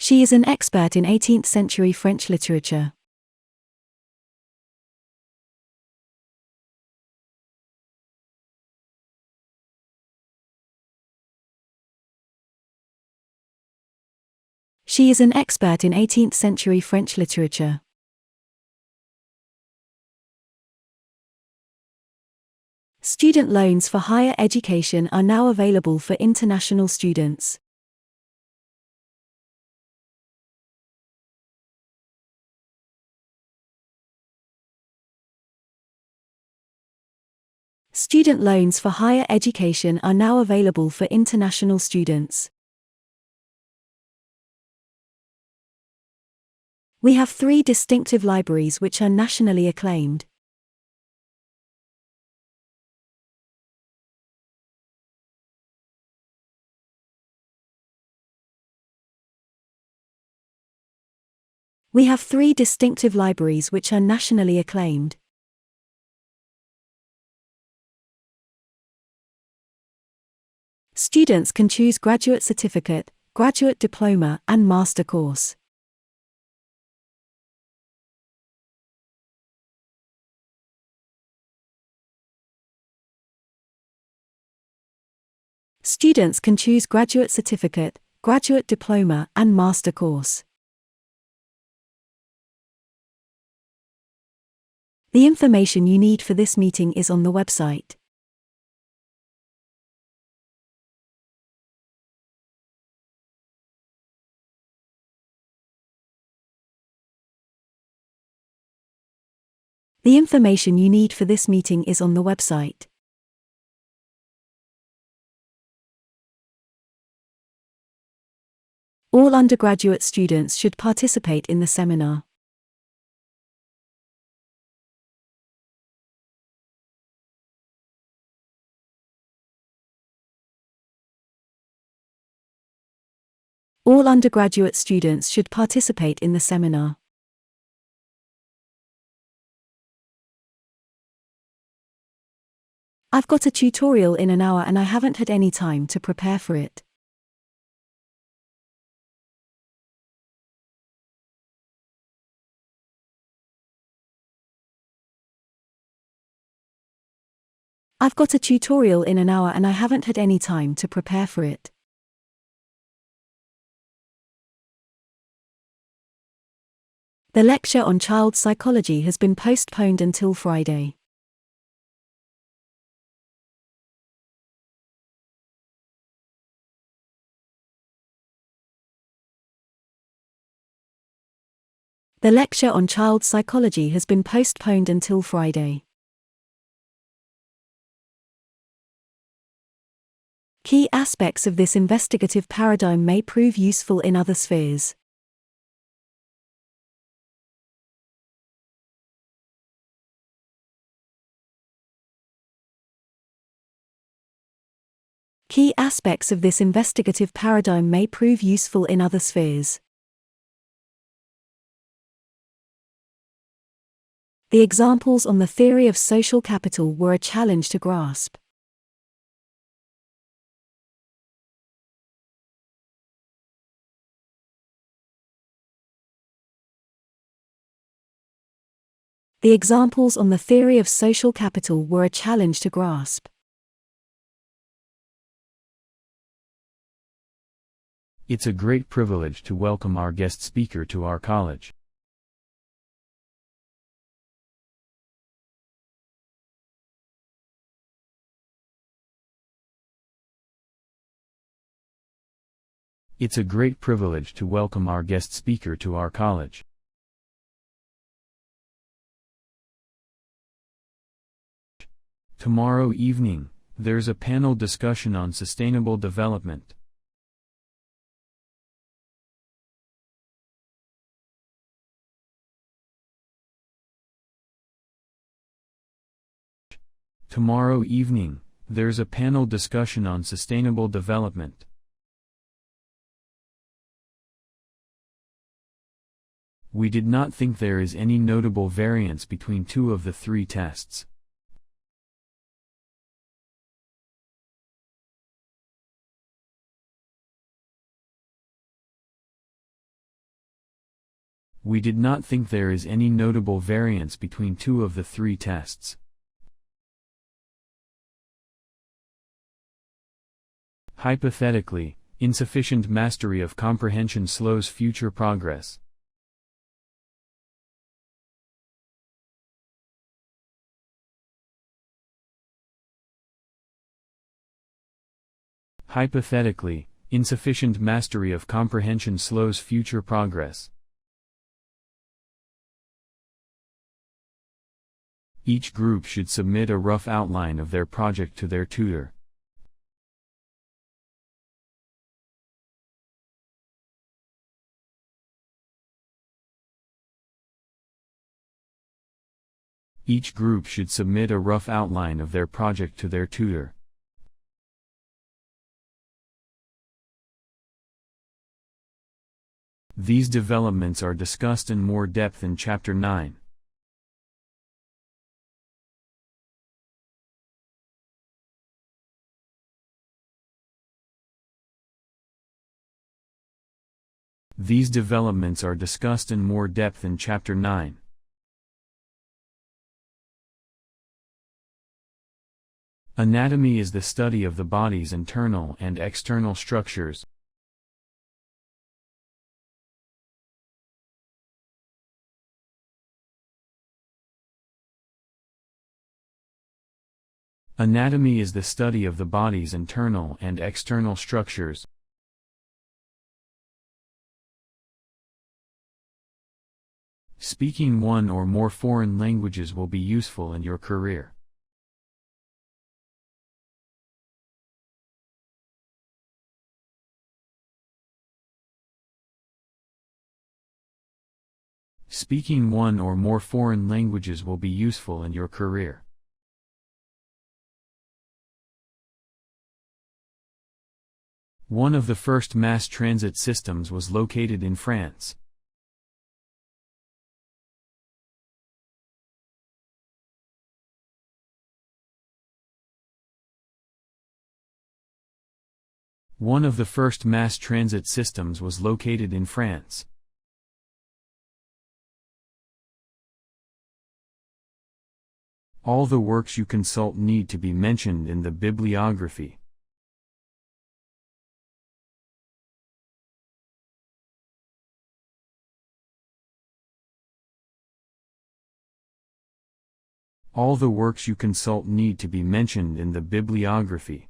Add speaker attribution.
Speaker 1: She is an expert in 18th century French literature. She is an expert in 18th century French literature. Student loans for higher education are now available for international students. Student loans for higher education are now available for international students. We have 3 distinctive libraries which are nationally acclaimed. We have 3 distinctive libraries which are nationally acclaimed. Students can choose graduate certificate, graduate diploma, and master course. Students can choose graduate certificate, graduate diploma, and master course. The information you need for this meeting is on the website. The information you need for this meeting is on the website. All undergraduate students should participate in the seminar. All undergraduate students should participate in the seminar. I've got a tutorial in an hour and I haven't had any time to prepare for it. I've got a tutorial in an hour and I haven't had any time to prepare for it. The lecture on child psychology has been postponed until Friday. The lecture on child psychology has been postponed until Friday. Key aspects of this investigative paradigm may prove useful in other spheres. Key aspects of this investigative paradigm may prove useful in other spheres. The examples on the theory of social capital were a challenge to grasp. The examples on the theory of social capital were a challenge to grasp.
Speaker 2: It's a great privilege to welcome our guest speaker to our college. It's a great privilege to welcome our guest speaker to our college. Tomorrow evening, there's a panel discussion on sustainable development. Tomorrow evening, there's a panel discussion on sustainable development. We did not think there is any notable variance between 2 of the 3 tests. We did not think there is any notable variance between two of the three tests. Hypothetically, insufficient mastery of comprehension slows future progress. Hypothetically, insufficient mastery of comprehension slows future progress. Each group should submit a rough outline of their project to their tutor. Each group should submit a rough outline of their project to their tutor. These developments are discussed in more depth in Chapter 9. These developments are discussed in more depth in Chapter 9. Anatomy is the study of the body's internal and external structures. Anatomy is the study of the body's internal and external structures. Speaking one or more foreign languages will be useful in your career. Speaking one or more foreign languages will be useful in your career. One of the first mass transit systems was located in France. One of the first mass transit systems was located in France. All the works you consult need to be mentioned in the bibliography. All the works you consult need to be mentioned in the bibliography.